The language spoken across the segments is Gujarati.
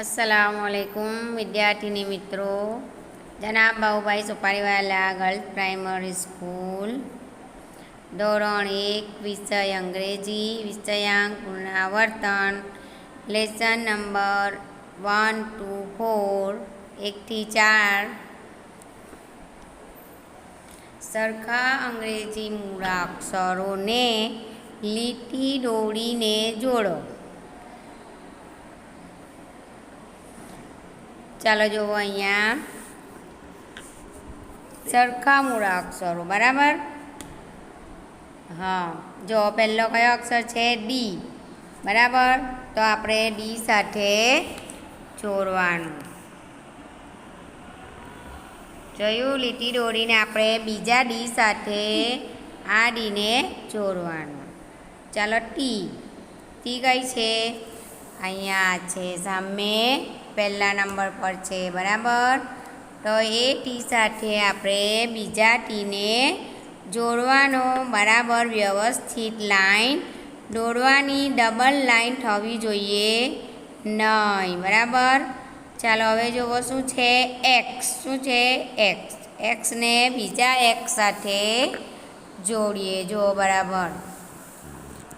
अस्सलामुअलैकुम विद्यार्थिनी मित्रों। जनाब बाबूभाई सुपारीवाला गर्ल्स प्राइमरी स्कूल धोरण 1 विषय अंग्रेजी विषयांक पुनरावर्तन लेसन नंबर 1 to 4 1 થી 4 સરખા અંગ્રેજી મૂળાક્ષરોને લીટી દોડીને જોડો। ચાલો જુઓ અહીંયા સરખા મૂળાક્ષરો બરાબર। હા જો પહેલો કયો અક્ષર છે ડી બરાબર, તો આપણે ડી સાથે જોડવાનું। જોયું, લીટી દોડીને આપણે બીજા ડી સાથે આ ડીને જોડવાનું। ચાલો ટી ટી કઈ છે અહીંયા છે સામે પહેલા નંબર પર છે બરાબર, તો એ ટી સાથે આપણે બીજા ટીને જોડવાનો બરાબર વ્યવસ્થિત લાઈન દોરવાની, ડબલ લાઈન થવી જોઈએ નહીં બરાબર। ચાલો હવે જુઓ શું છે એક્સ, શું છે એક્સ, એક્સને બીજા એક્સ સાથે જોડીએ જો બરાબર।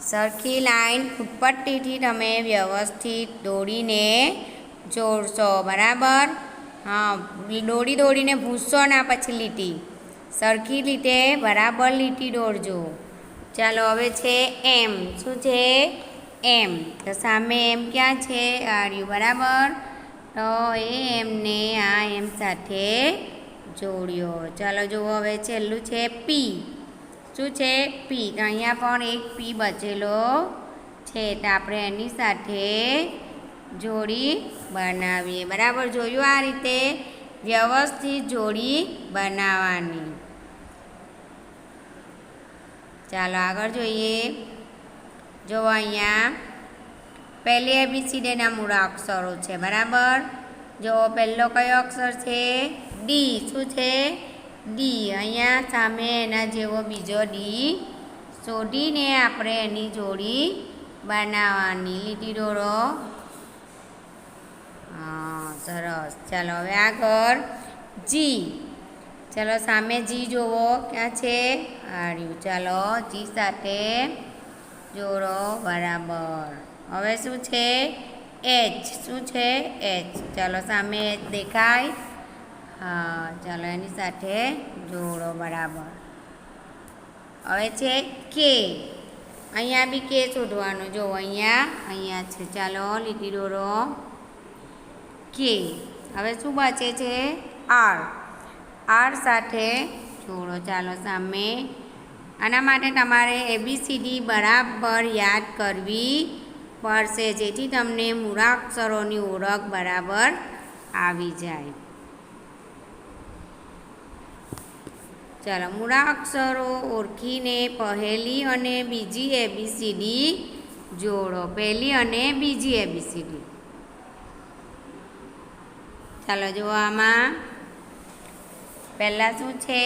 સરખી લાઈન ફૂટપટ્ટીથી તમે વ્યવસ્થિત દોડીને જોડશો બરાબર। હા દોડીને ભૂસશો ના, પછી લીટી સરખી રીતે બરાબર લીટી દોરજો। ચાલો હવે છે એમ, શું છે એમ, તો સામે એમ ક્યાં છે આર્યું બરાબર, તો એ એમને આ એમ સાથે જોડ્યો। ચાલો જુઓ હવે છેલ્લું છે પી, શું છે પી, તો અહીંયા પણ એક પી બચેલો છે, તો આપણે એની સાથે જોડી બનાવીએ બરાબર। જોયું, આ રીતે વ્યવસ્થિત જોડી બનાવવાની। ચાલો આગળ જોઈએ। જો અહીંયા પહેલી ABCDના મૂળાક્ષરો છે બરાબર। જો પહેલો કયો અક્ષર છે ડી, શું છે ડી, અહીંયા સામે એના જેવો બીજો ડી શોધીને આપણે એની જોડી બનાવવાની, લીટી દોરો। હા સરસ। ચાલો હવે આગળ જી, ચાલો સામે જી જોવો ક્યાં છે આર્યું, ચાલો જી સાથે જોડો બરાબર। હવે શું છે એચ, શું છે એચ, ચાલો સામે એચ દેખાય, હા ચાલો એની સાથે જોડો બરાબર। હવે છે કે, અહીંયા બી કે શોધવાનું, જો અહીંયા છે, ચાલો લીટી દોરો કે। હવે શું બચે છે આર, આર સાથે જોડો, ચાલો સામે। આના માટે તમારે ABCD બરાબર યાદ કરવી પડશે, જેથી તમને મૂળાક્ષરોની ઓળખ બરાબર આવી જાય। ચાલો મૂળાક્ષરો ઓળખીને પહેલી અને બીજી ABCD જોડો, પહેલી અને બીજી ABCD। ચાલો જુઓ આમાં પહેલાં શું છે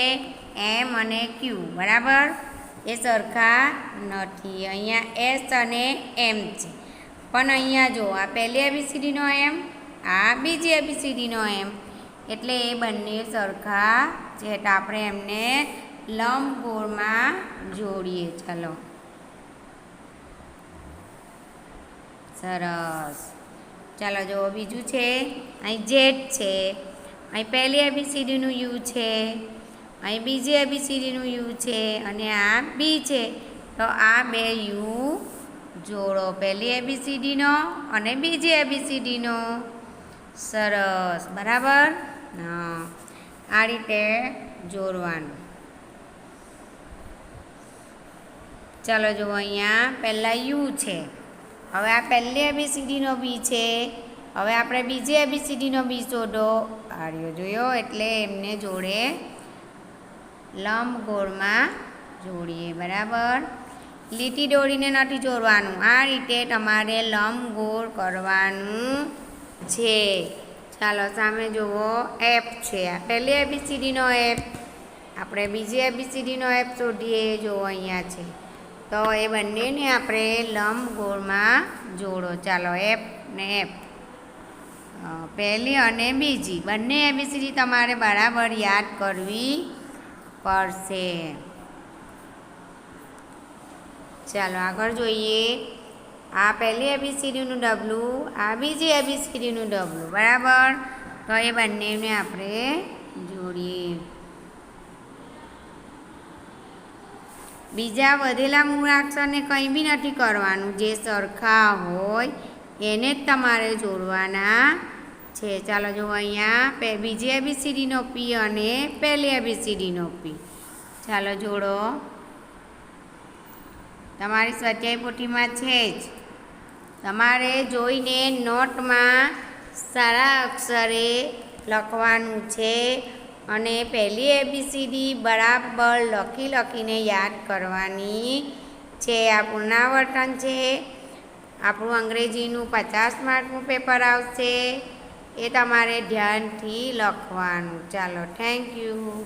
એમ અને ક્યુ બરાબર, એ સરખા નથી, અહીંયા એસ અને એમ છે, પણ અહીંયા જો આ પહેલી ABCDનો એમ, આ બીજી ABCDનો એમ, એટલે એ બંને સરખા છે, તો આપણે એમને લંબગોળમાં જોડીએ। ચાલો સરસ। ચાલો જુઓ બીજું છે અહીં ઝેડ છે, અહીં પહેલી ABCDનું યુ છે, અહીં બીજી ABCDનું યુ છે, અને આ બી છે, તો આ બે યુ જોડો, પહેલી ABCDનો અને બીજી ABCDનો, સરસ બરાબર। હા આ રીતે જોડવાનું। ચાલો જુઓ અહીંયા પહેલાં યુ છે, હવે આ પહેલી ABCDનો બી છે, હવે આપણે બીજી ABCDનો બી શોધો, આર્યો જોયો, એટલે એમને જોડે લંબગોળમાં જોડીએ બરાબર। લીટી દોડીને નથી જોડવાનું, આ રીતે તમારે લંબગોળ કરવાનું છે। ચાલો સામે જુઓ એફ છે, આ પહેલી ABCDનો એફ, આપણે બીજી ABCDનો એફ શોધીએ, જુઓ અહીંયા છે, તો એ બંનેને આપણે લંબગોળમાં જોડો। ચાલો એફ ને એફ, પહેલી અને બીજી બંને એબીસીડી તમારે બરાબર યાદ કરવી પડશે. ચાલો આગળ જોઈએ. આ પહેલી એબીસીડીનું ડબલું, આ બીજી એબીસીડીનું ડબલું, બરાબર. તો એ બંનેને આપણે જોડીએ. બીજા વધેલા મૂળાક્ષરને કંઈ બી નથી કરવાનું, જે સરખા હોય એને જ તમારે જોડવાના છે. ચાલો જુઓ અહીંયા બીજી એબીસીડીનો પી અને પહેલી એબીસીડીનો પી. ચાલો જોડો. તમારી સ્વાધ્યાય પોથીમાં છે જ. તમારે જોઈને નોટમાં સારા અક્ષરે લખવાનું છે અને પહેલી એબીસીડી બરાબર લખીને યાદ કરવાની છે. આ પુનરાવર્તન છે. આપણું અંગ્રેજીનું 50 માર્કનું પેપર આવશે, એ તમારે ધ્યાનથી લખવાનું. ચાલો, થેન્ક યુ.